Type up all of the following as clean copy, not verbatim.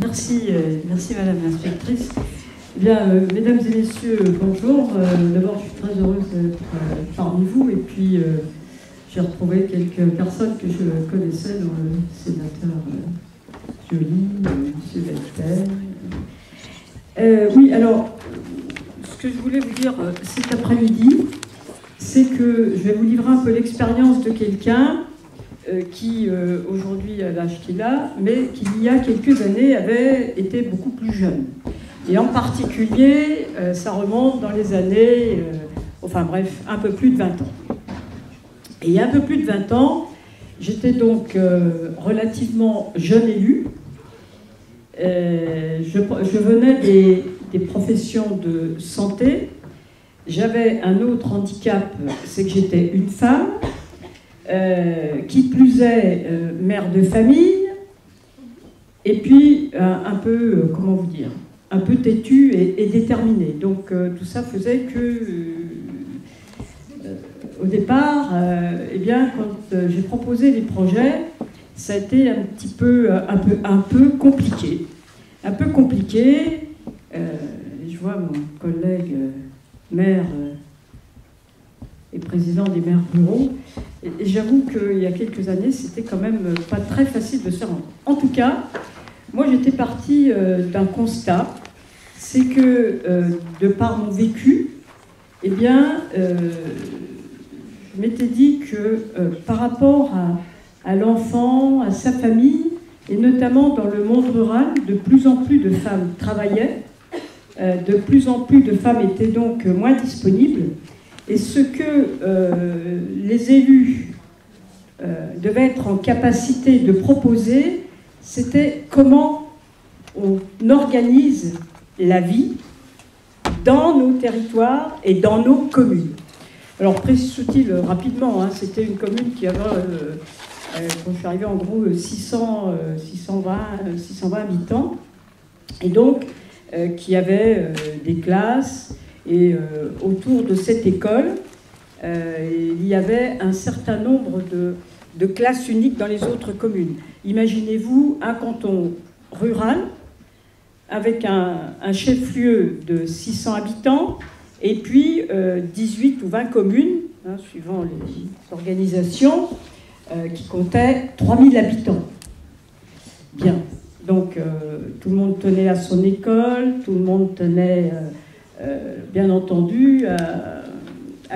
Merci, merci Madame l'inspectrice. Eh bien, mesdames et messieurs, bonjour. D'abord, je suis très heureuse d'être parmi vous. Et puis, j'ai retrouvé quelques personnes que je connaissais, dont le sénateur Joly, M. Velter. Oui, alors, ce que je voulais vous dire cet après-midi, c'est que je vais vous livrer un peu l'expérience de quelqu'un qui, aujourd'hui, a l'âge qu'il a, mais qui, il y a quelques années, avait été beaucoup plus jeune. Et en particulier, ça remonte dans les années, enfin bref, un peu plus de 20 ans. Et il y a un peu plus de 20 ans, j'étais donc relativement jeune élue. Je venais des professions de santé. J'avais un autre handicap, c'est que j'étais une femme, qui plus est mère de famille, et puis un peu, comment vous dire, un peu têtue et déterminée. Donc tout ça faisait que, au départ, eh bien, quand j'ai proposé les projets, ça a été un peu compliqué. Un peu compliqué. Je vois mon collègue maire et président des maires ruraux. Et j'avoue qu'il y a quelques années, c'était quand même pas très facile de se faire entendre. En tout cas, moi j'étais partie d'un constat, c'est que de par mon vécu, eh bien, je m'étais dit que par rapport à l'enfant, à sa famille, et notamment dans le monde rural, de plus en plus de femmes travaillaient, de plus en plus de femmes étaient donc moins disponibles, et ce que les élus devaient être en capacité de proposer, c'était comment on organise la vie dans nos territoires et dans nos communes. Alors, précise-t-il rapidement, hein, c'était une commune qui avait, quand je suis arrivée, en gros 620 habitants, et donc qui avait des classes, et autour de cette école, il y avait un certain nombre de classes uniques dans les autres communes. Imaginez-vous un canton rural avec un chef-lieu de 600 habitants et puis 18 ou 20 communes, hein, suivant les organisations, qui comptaient 3000 habitants. Bien. Donc tout le monde tenait à son école, tout le monde tenait, bien entendu, à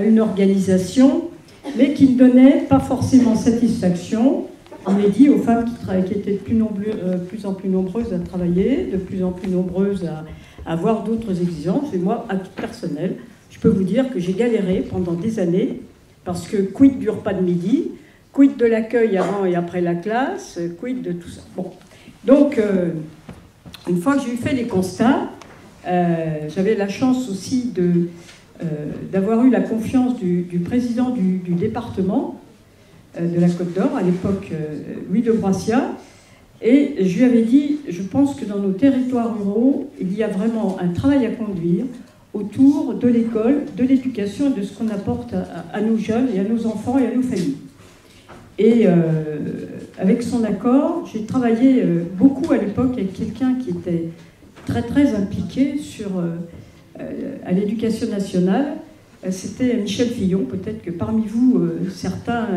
une organisation, mais qui ne donnait pas forcément satisfaction. On est dit aux femmes qui étaient de plus en plus nombreuses à travailler, de plus en plus nombreuses à avoir d'autres exigences. Et moi, à titre personnel, je peux vous dire que j'ai galéré pendant des années, parce que quid du repas de midi, quid de l'accueil avant et après la classe, quid de tout ça. Bon. Donc, une fois que j'ai fait les constats, j'avais la chance aussi d'avoir eu la confiance du président du département de la Côte d'Or, à l'époque Louis de Broissia, et je lui avais dit, je pense que dans nos territoires ruraux, il y a vraiment un travail à conduire autour de l'école, de l'éducation et de ce qu'on apporte à nos jeunes et à nos enfants et à nos familles. Et avec son accord, j'ai travaillé beaucoup à l'époque avec quelqu'un qui était très très impliqué à l'éducation nationale. C'était Michel Fillon, peut-être que parmi vous, certains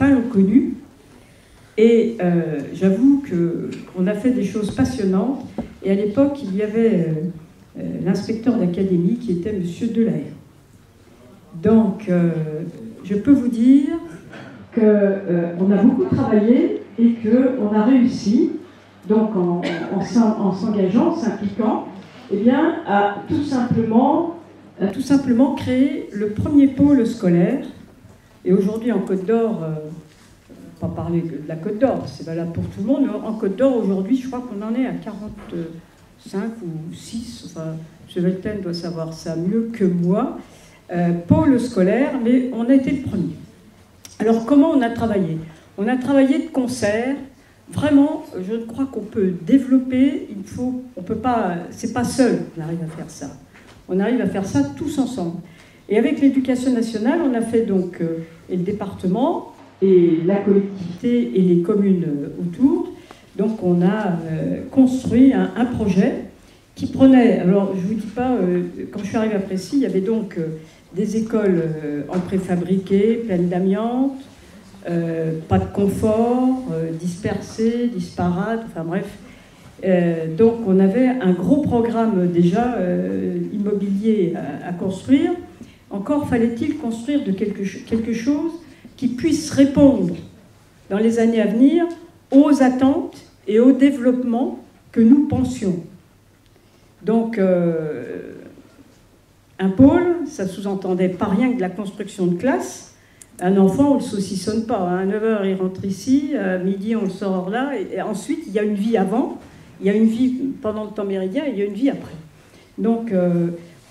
l'ont connu. Et j'avoue qu'on a fait des choses passionnantes. Et à l'époque, il y avait l'inspecteur d'académie qui était M. Delahaye. Donc, je peux vous dire qu'on a beaucoup travaillé et qu'on a réussi, donc en s'engageant, en s'impliquant, eh bien, à tout simplement créer le premier pôle scolaire. Et aujourd'hui, en Côte d'Or, pas parler de la Côte d'Or, c'est valable pour tout le monde, mais en Côte d'Or, aujourd'hui, je crois qu'on en est à 45 ou 6, enfin, M. Velten doit savoir ça mieux que moi, pôle scolaire, mais on a été le premier. Alors, comment on a travaillé? On a travaillé de concert. Vraiment, je crois qu'on peut développer, on peut pas, c'est pas seul qu'on arrive à faire ça. On arrive à faire ça tous ensemble. Et avec l'éducation nationale, on a fait donc, et le département, et la collectivité et les communes autour, Donc on a construit un projet qui prenait, alors je ne vous dis pas, quand je suis arrivée à Précy, il y avait donc des écoles en préfabriqué, pleines d'amiante, pas de confort, dispersées, disparates, enfin bref. Donc on avait un gros programme déjà immobilier à construire. Encore fallait-il construire de quelque chose qui puisse répondre dans les années à venir aux attentes et au développement que nous pensions. Donc un pôle, ça sous-entendait pas rien que de la construction de classe. Un enfant, on ne le saucissonne pas. À 9h, il rentre ici, à midi, on le sort là, et ensuite, il y a une vie avant. Il y a une vie pendant le temps méridien et il y a une vie après. Donc,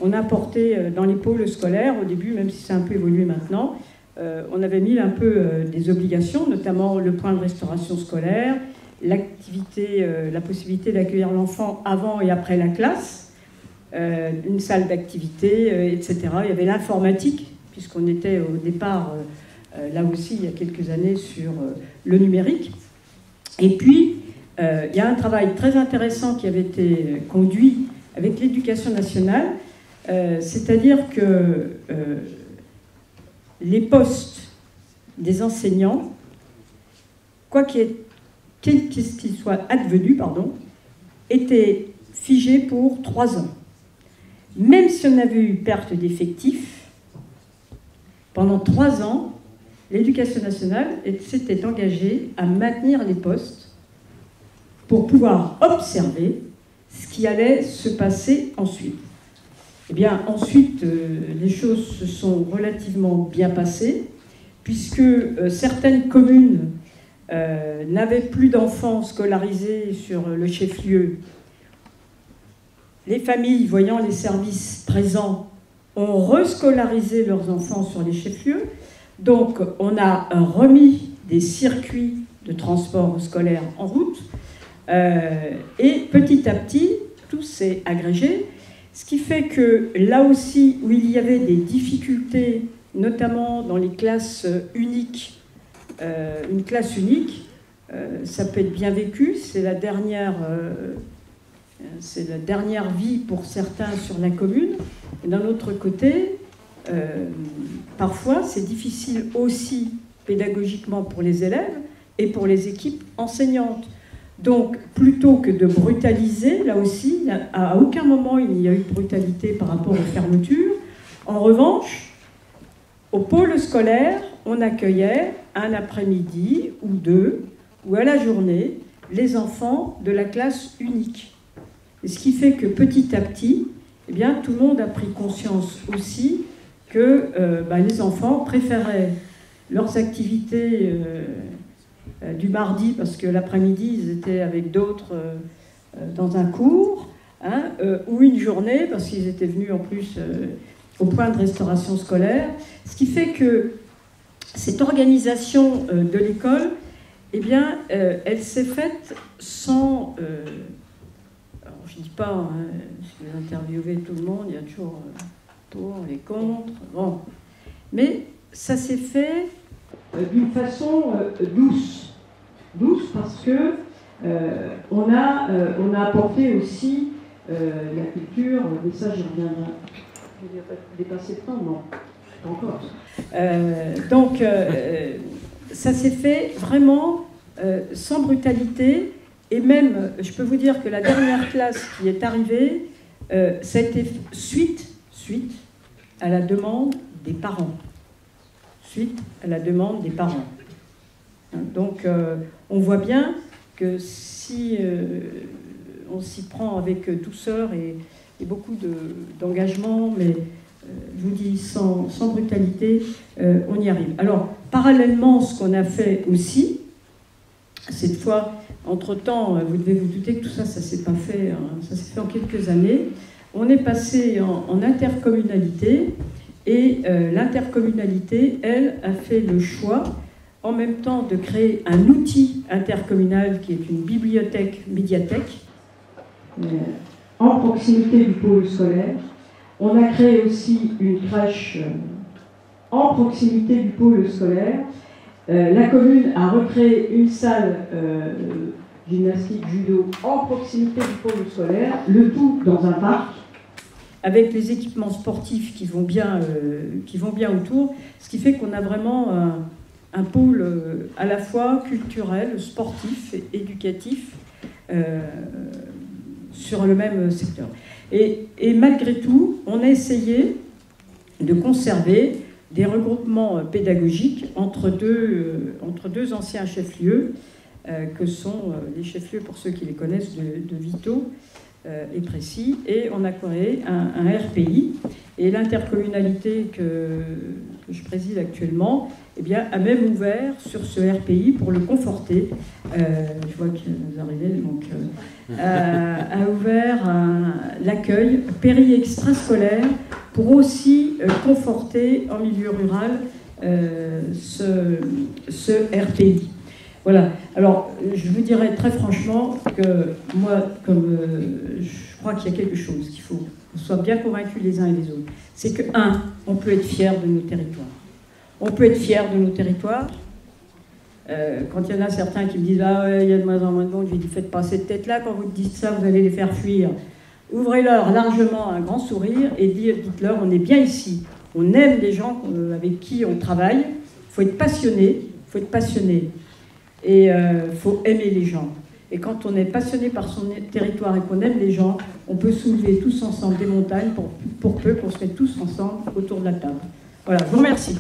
on a porté dans les pôles scolaires, au début, même si c'est un peu évolué maintenant, on avait mis un peu des obligations, notamment le point de restauration scolaire, l'activité, la possibilité d'accueillir l'enfant avant et après la classe, une salle d'activité, etc. Il y avait l'informatique, puisqu'on était au départ, là aussi, il y a quelques années, sur le numérique. Et puis, il y a un travail très intéressant qui avait été conduit avec l'Éducation nationale, c'est-à-dire que les postes des enseignants, quel qu'il soit advenu, étaient figés pour 3 ans. Même si on avait eu perte d'effectifs, pendant 3 ans, l'Éducation nationale s'était engagée à maintenir les postes pour pouvoir observer ce qui allait se passer ensuite. Eh bien, ensuite, les choses se sont relativement bien passées, puisque certaines communes n'avaient plus d'enfants scolarisés sur le chef-lieu. Les familles, voyant les services présents, ont rescolarisé leurs enfants sur les chefs-lieux. Donc, on a remis des circuits de transport scolaire en route. Et petit à petit, tout s'est agrégé, ce qui fait que là aussi où il y avait des difficultés, notamment dans les classes uniques, une classe unique, ça peut être bien vécu, c'est la dernière vie pour certains sur la commune. Et d'un autre côté, parfois c'est difficile aussi pédagogiquement pour les élèves et pour les équipes enseignantes. Donc, plutôt que de brutaliser, là aussi, à aucun moment il n'y a eu de brutalité par rapport aux fermetures. En revanche, au pôle scolaire, on accueillait un après-midi ou 2, ou à la journée, les enfants de la classe unique. Et ce qui fait que petit à petit, eh bien, tout le monde a pris conscience aussi que les enfants préféraient leurs activités du mardi, parce que l'après-midi, ils étaient avec d'autres dans un cours, ou une journée, parce qu'ils étaient venus en plus au point de restauration scolaire. Ce qui fait que cette organisation de l'école, eh bien, elle s'est faite sans... alors, je ne dis pas, si vous interviewez tout le monde, il y a toujours pour et contre, bon. Mais ça s'est fait d'une façon douce. Douce parce que on a apporté aussi la culture, mais ça j'y reviendrai. Je vais pas dépasser le temps, non, pas encore. Donc ça s'est fait vraiment sans brutalité, et même, je peux vous dire que la dernière classe qui est arrivée, ça a été suite à la demande des parents. Suite à la demande des parents. Donc, on voit bien que si on s'y prend avec douceur et beaucoup d'engagement, mais je vous dis sans brutalité, on y arrive. Alors, parallèlement, ce qu'on a fait aussi, cette fois, entre-temps, vous devez vous douter que tout ça, ça ne s'est pas fait, ça s'est fait en quelques années. On est passé en intercommunalité, et l'intercommunalité, elle, a fait le choix en même temps de créer un outil intercommunal qui est une médiathèque, en proximité du pôle scolaire. On a créé aussi une crèche en proximité du pôle scolaire. La commune a recréé une salle gymnastique, judo, en proximité du pôle scolaire, le tout dans un parc, avec les équipements sportifs qui vont bien autour, ce qui fait qu'on a vraiment un pôle à la fois culturel, sportif et éducatif sur le même secteur. Et malgré tout, on a essayé de conserver des regroupements pédagogiques entre deux anciens chefs-lieux, que sont les chefs-lieux, pour ceux qui les connaissent, de Vito et Précy, et on a créé un RPI, et l'intercommunalité que je préside actuellement, eh bien, a même ouvert sur ce RPI pour le conforter. Je vois que vous arrivez, donc a ouvert l'accueil péri-extrascolaire pour aussi conforter en milieu rural ce RPI. Voilà. Alors, je vous dirais très franchement que moi, comme je crois qu'il y a quelque chose qu'il faut qu'on soit bien convaincus les uns et les autres, c'est que, on peut être fiers de nos territoires. On peut être fiers de nos territoires. Quand il y en a certains qui me disent « Ah ouais, il y a de moins en moins de monde », je dis « Faites pas cette tête-là, quand vous dites ça, vous allez les faire fuir. » Ouvrez-leur largement un grand sourire et dites-leur « On est bien ici. On aime les gens avec qui on travaille. Il faut être passionné. Il faut être passionné. Et il faut aimer les gens. Et quand on est passionné par son territoire et qu'on aime les gens, on peut soulever tous ensemble des montagnes pour peu qu'on se mette tous ensemble autour de la table. Voilà, je vous remercie.